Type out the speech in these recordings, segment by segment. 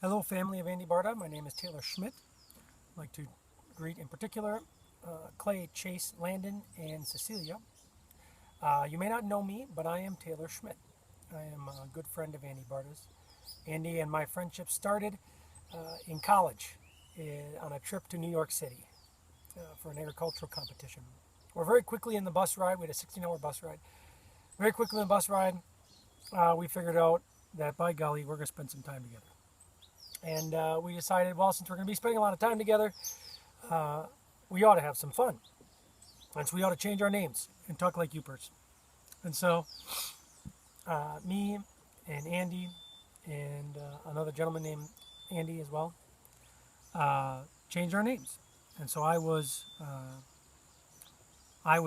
Hello, family of Andy Barta. My name is Taylor Schmidt. I'd like to greet in particular Clay, Chase, Landon, and Cecilia. You may not know me, but I am Taylor Schmidt. I am a good friend of Andy Barta's. Andy and my friendship started in college on a trip to New York City for an agricultural competition. We're very quickly in the bus ride. We had a 16-hour bus ride. Very quickly in the bus ride, we figured out that, by golly, we're going to spend some time together. And we decided, well, since we're going to be spending a lot of time together, we ought to have some fun. And so we ought to change our names and talk like youpers. And so me and Andy and another gentleman named Andy as well changed our names. And so I was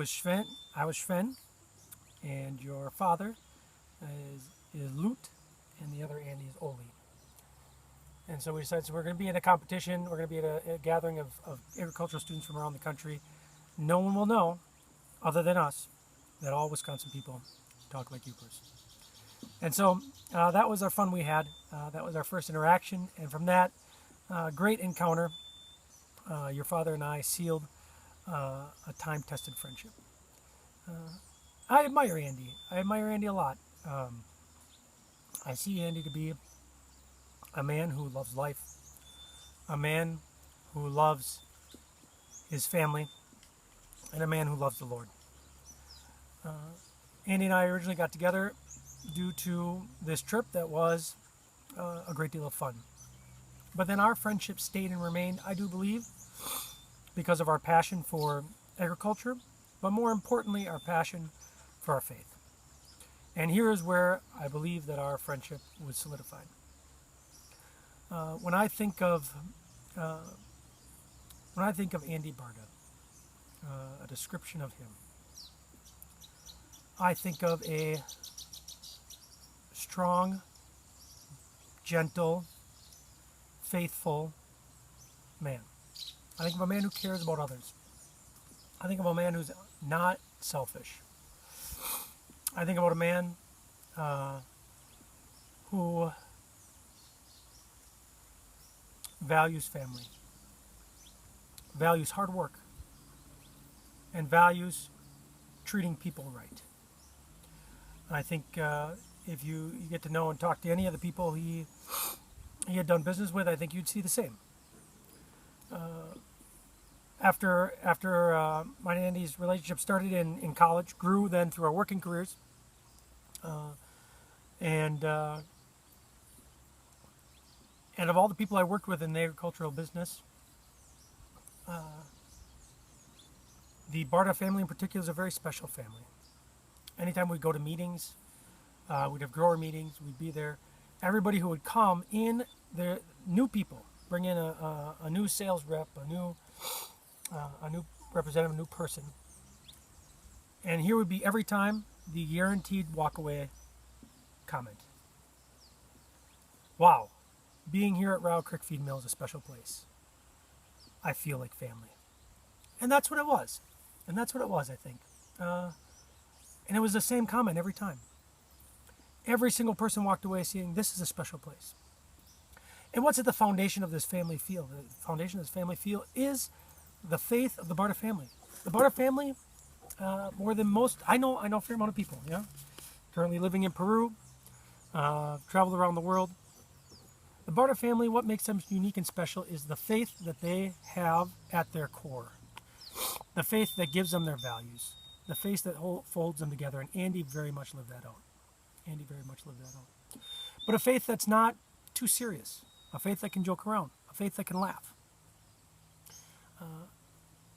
Sven, and your father is Lut, and the other Andy is Oli. And so we decided, so we're going to be in a competition, we're going to be at a gathering of agricultural students from around the country. No one will know, other than us, that all Wisconsin people talk like youpers. And so that was our fun we had. That was our first interaction. And from that great encounter, your father and I sealed a time-tested friendship. I admire Andy. I admire Andy a lot. I see Andy to be a man who loves life, a man who loves his family, and a man who loves the Lord. Andy and I originally got together due to this trip that was a great deal of fun. But then our friendship stayed and remained, I do believe, because of our passion for agriculture, but more importantly, our passion for our faith. And here is where I believe that our friendship was solidified. When I think of Andy Barta, a description of him, I think of a strong, gentle, faithful man. I think of a man who cares about others. I think of a man who's not selfish. I think about a man who values family, values hard work, and values treating people right. I think if you get to know and talk to any of the people he had done business with, I think you'd see the same. After mine and Andy's relationship started in college, grew then through our working careers, and of all the people I worked with in the agricultural business, the Barta family in particular is a very special family. Anytime we'd go to meetings, we'd have grower meetings, we'd be there. Everybody who would come in, the new people, bring in a new sales rep, a new representative, a new person. And here would be every time the guaranteed walk-away comment. Wow, being here at Row Creek Feed Mill is a special place. I feel like family. And that's what it was. And that's what it was, I think. And it was the same comment every time. Every single person walked away saying, this is a special place. And what's at the foundation of this family feel? The foundation of this family feel is the faith of the Barta family. The Barta family, more than most, I know a fair amount of people, yeah? Currently living in Peru, traveled around the world. The Barta family, what makes them unique and special is the faith that they have at their core. The faith that gives them their values. The faith that folds them together. And Andy very much lived that out. But a faith that's not too serious. A faith that can joke around. A faith that can laugh.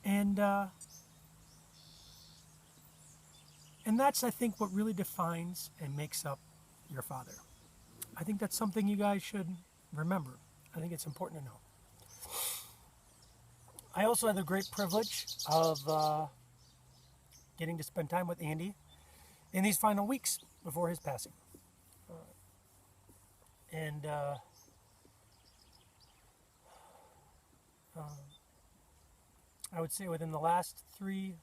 And that's, I think, what really defines and makes up your father. I think that's something you guys should remember. I think it's important to know. I also had the great privilege of getting to spend time with Andy in these final weeks before his passing. I would say within the last 3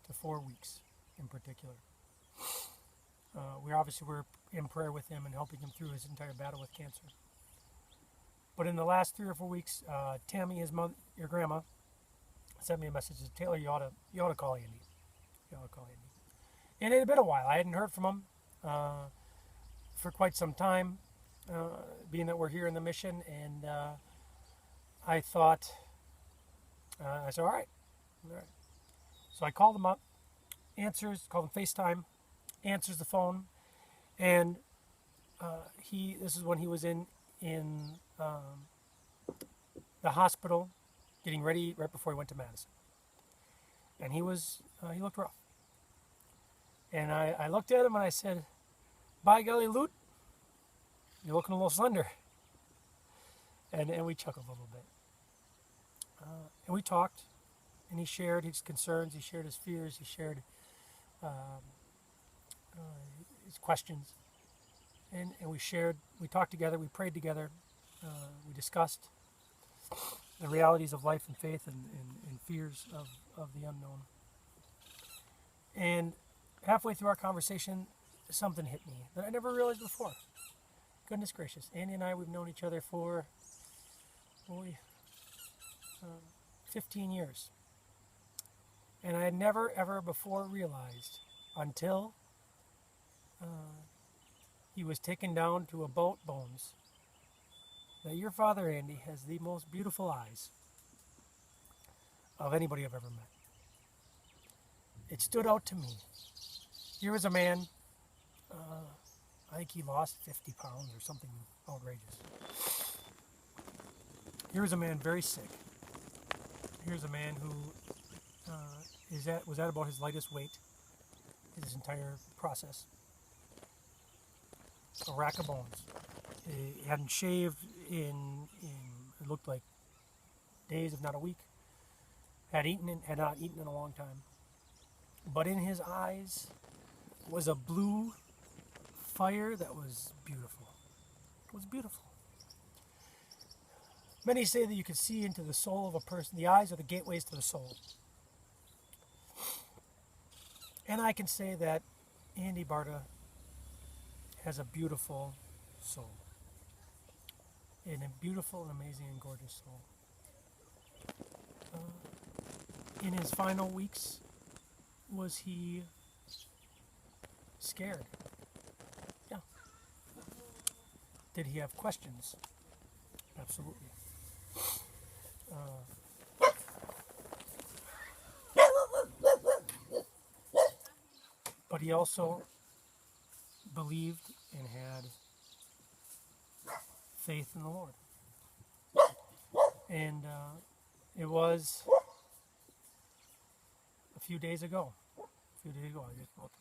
to 4 weeks in particular. We obviously were in prayer with him and helping him through his entire battle with cancer. But in the last 3 or 4 weeks, Tammy, his mother, your grandma, sent me a message. Said, Taylor, you ought to call Andy. You ought to call Andy. And it had been a while. I hadn't heard from him for quite some time, being that we're here in the mission. And I thought, I said, all right. So I called him up, called him FaceTime, answers the phone, and this is when he was in the hospital, getting ready right before he went to Madison. And he looked rough. And I looked at him and I said, by golly, Loot, you're looking a little slender. And we chuckled a little bit. And we talked, and he shared his concerns, he shared his fears, he shared his questions. And we talked together, we prayed together, we discussed the realities of life and faith and fears of the unknown. And halfway through our conversation, something hit me that I never realized before. Goodness gracious, Andy and I, we've known each other for 15 years. And I had never, ever before realized until he was taken down to a boat, Bones, that your father, Andy, has the most beautiful eyes of anybody I've ever met. It stood out to me. Here was a man, I think he lost 50 pounds or something outrageous. Here was a man very sick. Here's a man who was at about his lightest weight in his entire process. A rack of bones. He hadn't shaved in it looked like days, if not a week. Had not eaten in a long time. But in his eyes was a blue fire that was beautiful. It was beautiful. Many say that you can see into the soul of a person. The eyes are the gateways to the soul. And I can say that Andy Barta has a beautiful soul. And a beautiful and amazing and gorgeous soul. In his final weeks, was he scared? Yeah. Did he have questions? Absolutely. But he also believed and had faith in the Lord. And it was a few days ago. I guess, well,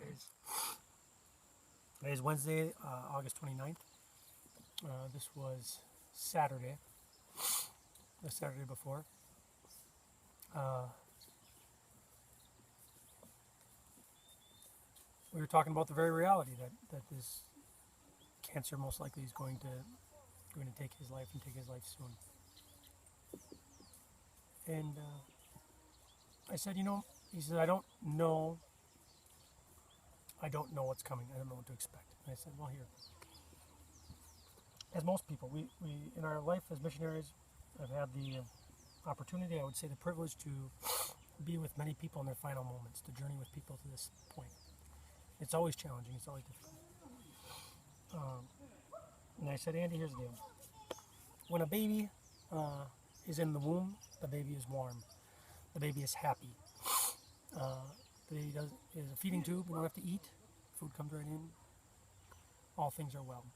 today's Wednesday, August 29th. This was Saturday, the Saturday before. We were talking about the very reality that this cancer most likely is going to take his life and take his life soon. And I said, he said, I don't know what's coming. I don't know what to expect. And I said, well, here. As most people, we in our life as missionaries, I've had the opportunity, I would say the privilege to be with many people in their final moments, to journey with people to this point. It's always challenging. It's always difficult. And I said, Andy, here's the deal. When a baby is in the womb, the baby is warm. The baby is happy. The baby is a feeding tube. We don't have to eat. Food comes right in. All things are well.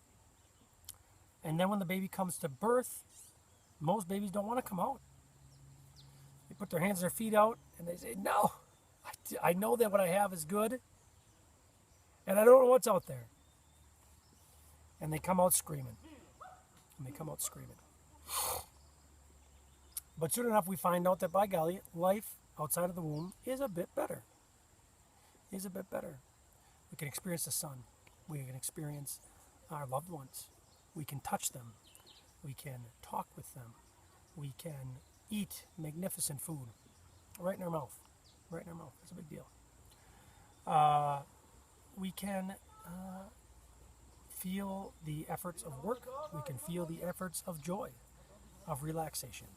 And then when the baby comes to birth, most babies don't want to come out. They put their hands and their feet out and they say, no, I know that what I have is good. And I don't know what's out there. And they come out screaming. But soon enough, we find out that, by golly, life outside of the womb is a bit better. We can experience the sun. We can experience our loved ones. We can touch them. We can talk with them. We can eat magnificent food right in our mouth. It's a big deal. We can feel the efforts of work. We can feel the efforts of joy. of relaxation.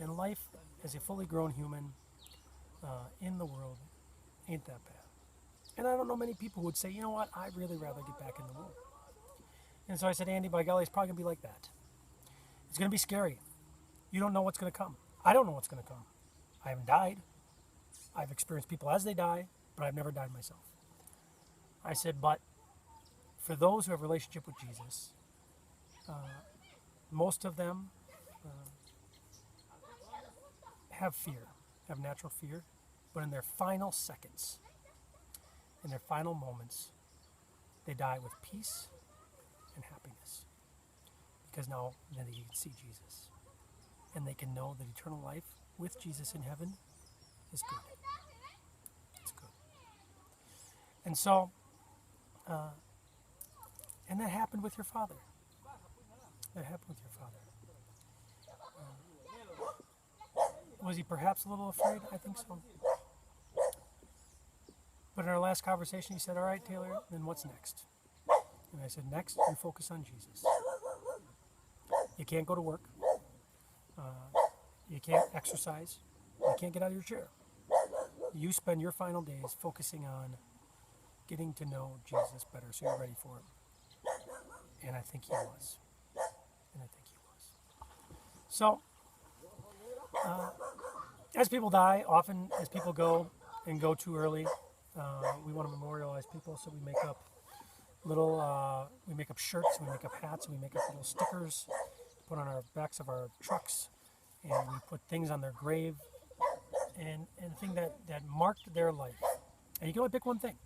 And life as a fully grown human in the world ain't that bad. And I don't know many people who would say, you know what, I'd really rather get back in the world. And so I said, Andy, by golly, it's probably going to be like that. It's going to be scary. You don't know what's going to come. I don't know what's going to come. I haven't died. I've experienced people as they die, but I've never died myself. I said, but for those who have a relationship with Jesus, most of them have fear, have natural fear, but in their final seconds, in their final moments, they die with peace and happiness. Because now then they can see Jesus. And they can know that eternal life with Jesus in heaven is good. It's good. And so, and that happened with your father. That happened with your father. Was he perhaps a little afraid? I think so. But in our last conversation, he said, all right, Taylor, then what's next? And I said, next, you focus on Jesus. You can't go to work. You can't exercise. You can't get out of your chair. You spend your final days focusing on getting to know Jesus better so you're ready for him. And I think he was. So, as people die, often as people go and go too early, we want to memorialize people, so we make up we make up shirts, we make up hats, we make up little stickers to put on our backs of our trucks, and we put things on their grave, and thing that marked their life. And you can only pick one thing.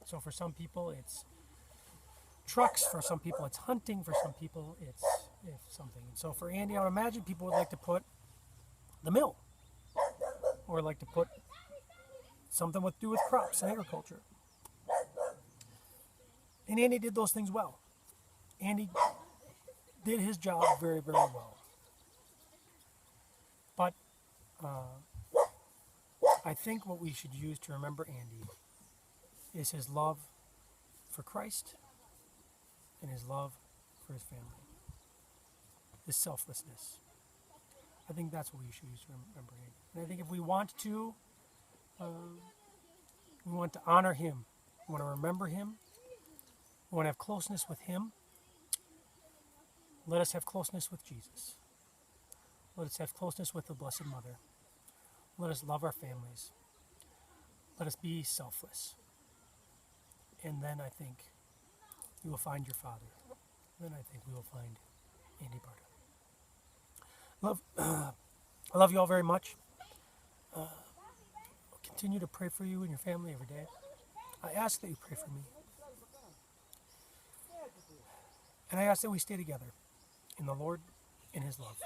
So for some people, it's trucks. For some people, it's hunting. For some people, it's something. And so for Andy, I would imagine people would like to put the mill, or like to put something to do with crops and agriculture. And Andy did those things well. Andy did his job very, very well. But I think what we should use to remember Andy is his love for Christ and his love for his family. His selflessness. I think that's what we should use to remember Andy. And I think if we want to honor him, we want to remember him, we want to have closeness with him, let us have closeness with Jesus. Let us have closeness with the Blessed Mother. Let us love our families. Let us be selfless. And then I think you will find your Father. Then I think we will find Andy Barta. I love you all very much. I'll continue to pray for you and your family every day. I ask that you pray for me. And I ask that we stay together in the Lord, in his love.